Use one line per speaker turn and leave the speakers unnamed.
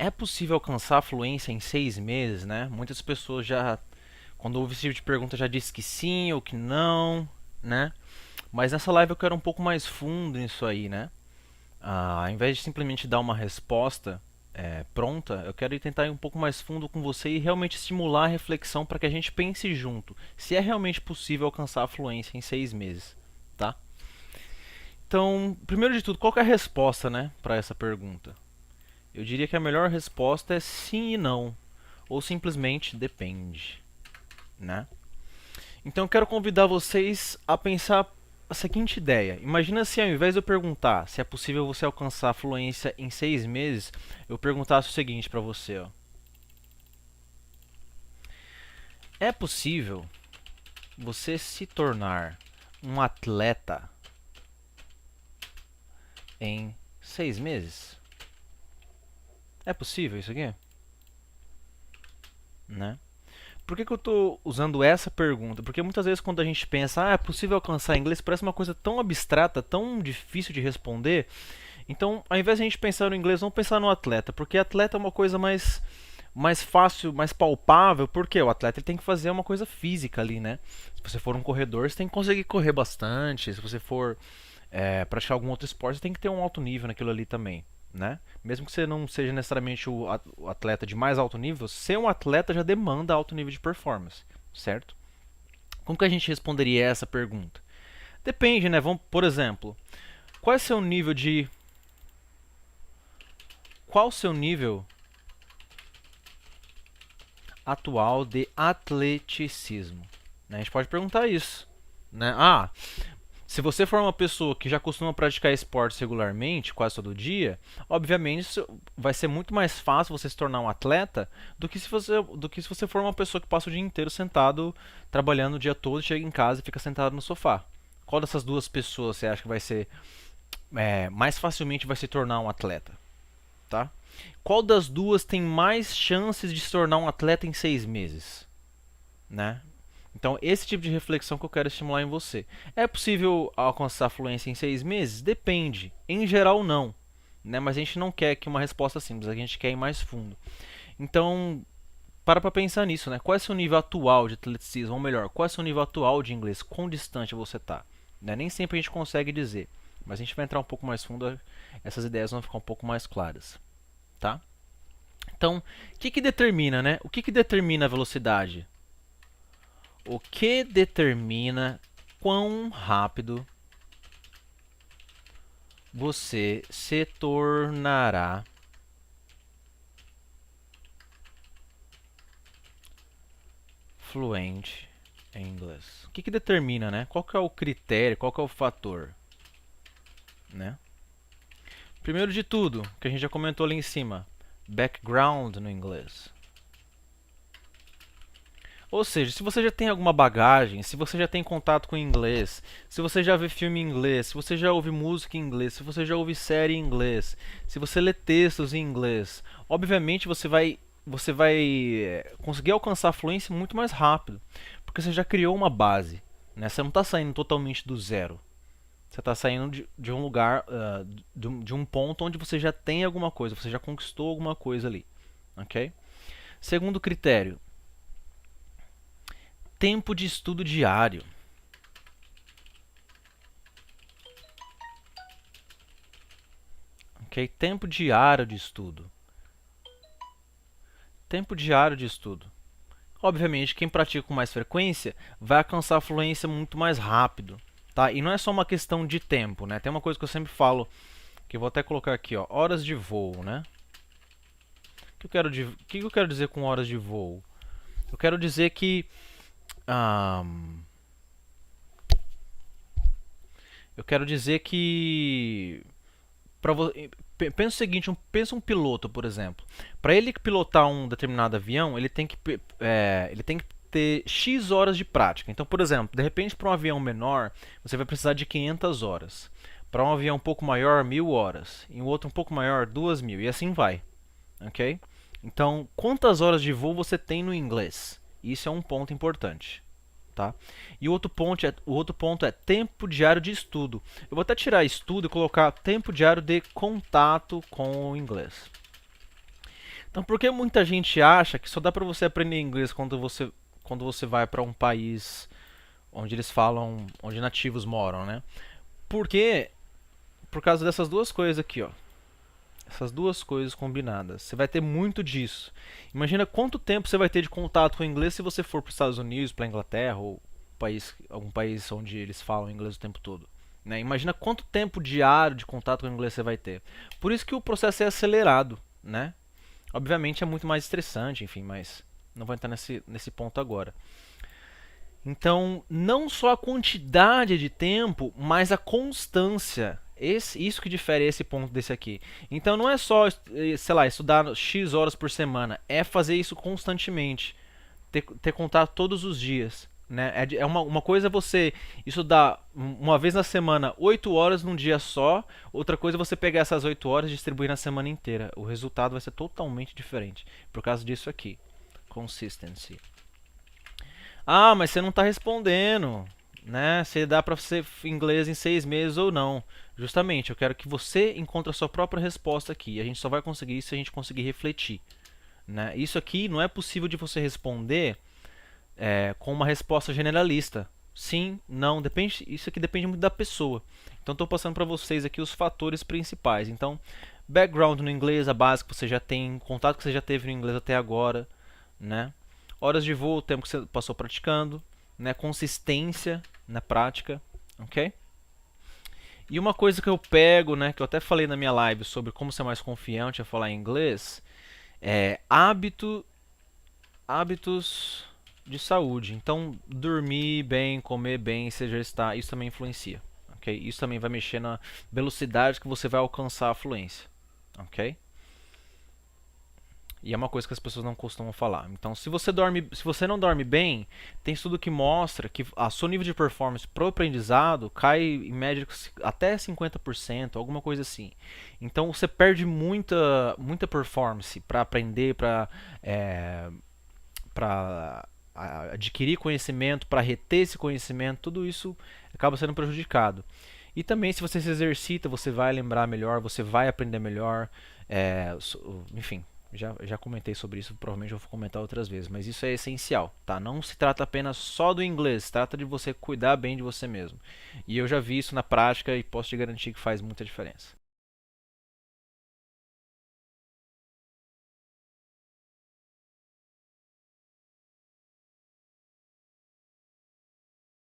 É possível alcançar a fluência em 6 meses, né? Muitas pessoas já, quando ouvem esse tipo de pergunta, já diz que sim ou que não, né? Mas nessa live eu quero um pouco mais fundo nisso aí, né? Ao invés de simplesmente dar uma resposta pronta, eu quero tentar ir um pouco mais fundo com você e realmente estimular a reflexão para que a gente pense junto se é realmente possível alcançar a fluência em 6 meses, tá? Então, primeiro de tudo, qual que é a resposta, né, para essa pergunta? Eu diria que a melhor resposta é sim e não, ou simplesmente depende, né? Então eu quero convidar vocês a pensar a seguinte ideia. Imagina se ao invés de eu perguntar se é possível você alcançar a fluência em 6 meses, eu perguntasse o seguinte para você, ó. É possível você se tornar um atleta em 6 meses? É possível isso aqui? Né? Por que eu estou usando essa pergunta? Porque muitas vezes quando a gente pensa, é possível alcançar inglês, parece uma coisa tão abstrata, tão difícil de responder. Então, ao invés de a gente pensar no inglês, vamos pensar no atleta, porque atleta é uma coisa mais fácil, mais palpável, porque o atleta ele tem que fazer uma coisa física ali, né? Se você for um corredor, você tem que conseguir correr bastante. Se você for praticar algum outro esporte, você tem que ter um alto nível naquilo ali também, né? Mesmo que você não seja necessariamente o atleta de mais alto nível, ser um atleta já demanda alto nível de performance, certo? Como que a gente responderia essa pergunta? Depende, né? Vamos, por exemplo, qual é seu nível de qual o seu nível atual de atleticismo? Né? A gente pode perguntar isso, né? Se você for uma pessoa que já costuma praticar esportes regularmente, quase todo dia, obviamente isso vai ser muito mais fácil você se tornar um atleta do que se você for uma pessoa que passa o dia inteiro sentado, trabalhando o dia todo, chega em casa e fica sentado no sofá. Qual dessas duas pessoas você acha que vai ser mais facilmente vai se tornar um atleta? Tá? Qual das duas tem mais chances de se tornar um atleta em 6 meses? Né? Então, esse tipo de reflexão que eu quero estimular em você. É possível alcançar fluência em 6 meses? Depende. Em geral, não. Né? Mas a gente não quer que uma resposta simples, a gente quer ir mais fundo. Então, para pensar nisso, né? Qual é o seu nível atual de atleticismo? Ou melhor, qual é o seu nível atual de inglês? Quão distante você está? Né? Nem sempre a gente consegue dizer. Mas a gente vai entrar um pouco mais fundo, essas ideias vão ficar um pouco mais claras. Tá? Então, o que determina, né? O que determina a velocidade? O que determina quão rápido você se tornará fluente em inglês? O que determina, né? Qual que é o critério, qual que é o fator, né? Primeiro de tudo, que a gente já comentou ali em cima, background no inglês. Ou seja, se você já tem alguma bagagem, se você já tem contato com inglês, se você já vê filme em inglês, se você já ouve música em inglês, se você já ouve série em inglês, se você lê textos em inglês, obviamente você vai conseguir alcançar a fluência muito mais rápido, porque você já criou uma base, né? Você não está saindo totalmente do zero. Você está saindo de um lugar, de um ponto onde você já tem alguma coisa, você já conquistou alguma coisa ali, ok? Segundo critério, tempo de estudo diário. Ok? Tempo diário de estudo. Tempo diário de estudo. Obviamente, quem pratica com mais frequência vai alcançar a fluência muito mais rápido. Tá? E não é só uma questão de tempo. Né? Tem uma coisa que eu sempre falo, que eu vou até colocar aqui, ó, horas de voo. Né? O que eu quero dizer com horas de voo? Eu quero dizer que um, eu quero dizer que pensa o seguinte, pensa um piloto, por exemplo. Para ele pilotar um determinado avião, ele tem que ter X horas de prática. Então, por exemplo, de repente para um avião menor, você vai precisar de 500 horas. Para um avião um pouco maior, 1000 horas. E um outro um pouco maior, 2000. E assim vai. Ok? Então, quantas horas de voo você tem no inglês? Isso é um ponto importante. Tá? E o outro ponto é tempo diário de estudo. Eu vou até tirar estudo e colocar tempo diário de contato com o inglês. Então, por que muita gente acha que só dá pra você aprender inglês quando você vai para um país onde eles falam, onde nativos moram, né? Porque por causa dessas duas coisas aqui, ó. Essas duas coisas combinadas. Você vai ter muito disso. Imagina quanto tempo você vai ter de contato com o inglês se você for para os Estados Unidos, para a Inglaterra ou algum país onde eles falam inglês o tempo todo. Né? Imagina quanto tempo diário de contato com o inglês você vai ter. Por isso que o processo é acelerado, né? Obviamente é muito mais estressante, enfim, mas não vou entrar nesse ponto agora. Então, não só a quantidade de tempo, mas a constância. Isso que difere esse ponto desse aqui. Então, não é só, sei lá, estudar X horas por semana. É fazer isso constantemente. Ter contato todos os dias. Né? Uma coisa é você estudar uma vez na semana 8 horas num dia só. Outra coisa é você pegar essas 8 horas e distribuir na semana inteira. O resultado vai ser totalmente diferente. Por causa disso aqui. Consistency. Ah, mas você não está respondendo, né? Se dá para ser inglês em 6 meses ou não. Justamente, eu quero que você encontre a sua própria resposta aqui. A gente só vai conseguir isso se a gente conseguir refletir, né? Isso aqui não é possível de você responder com uma resposta generalista. Sim, não, depende. Isso aqui depende muito da pessoa. Então, estou passando para vocês aqui os fatores principais. Então, background no inglês, a base que você já tem, contato que você já teve no inglês até agora, né? Horas de voo, o tempo que você passou praticando, né? Consistência na prática, ok? E uma coisa que eu pego, né, que eu até falei na minha live sobre como ser mais confiante a falar inglês, é hábitos de saúde. Então, dormir bem, comer bem, se exercitar, isso também influencia, ok? Isso também vai mexer na velocidade que você vai alcançar a fluência, ok? E é uma coisa que as pessoas não costumam falar. Então, se você não dorme bem, tem estudo que mostra que a seu nível de performance pro aprendizado cai em média até 50%, alguma coisa assim. Então, você perde muita performance para aprender, para adquirir conhecimento, para reter esse conhecimento, tudo isso acaba sendo prejudicado. E também, se você se exercita, você vai lembrar melhor, você vai aprender melhor, enfim. Já comentei sobre isso, provavelmente eu vou comentar outras vezes, mas isso é essencial, tá? Não se trata apenas só do inglês, se trata de você cuidar bem de você mesmo. E eu já vi isso na prática e posso te garantir que faz muita diferença.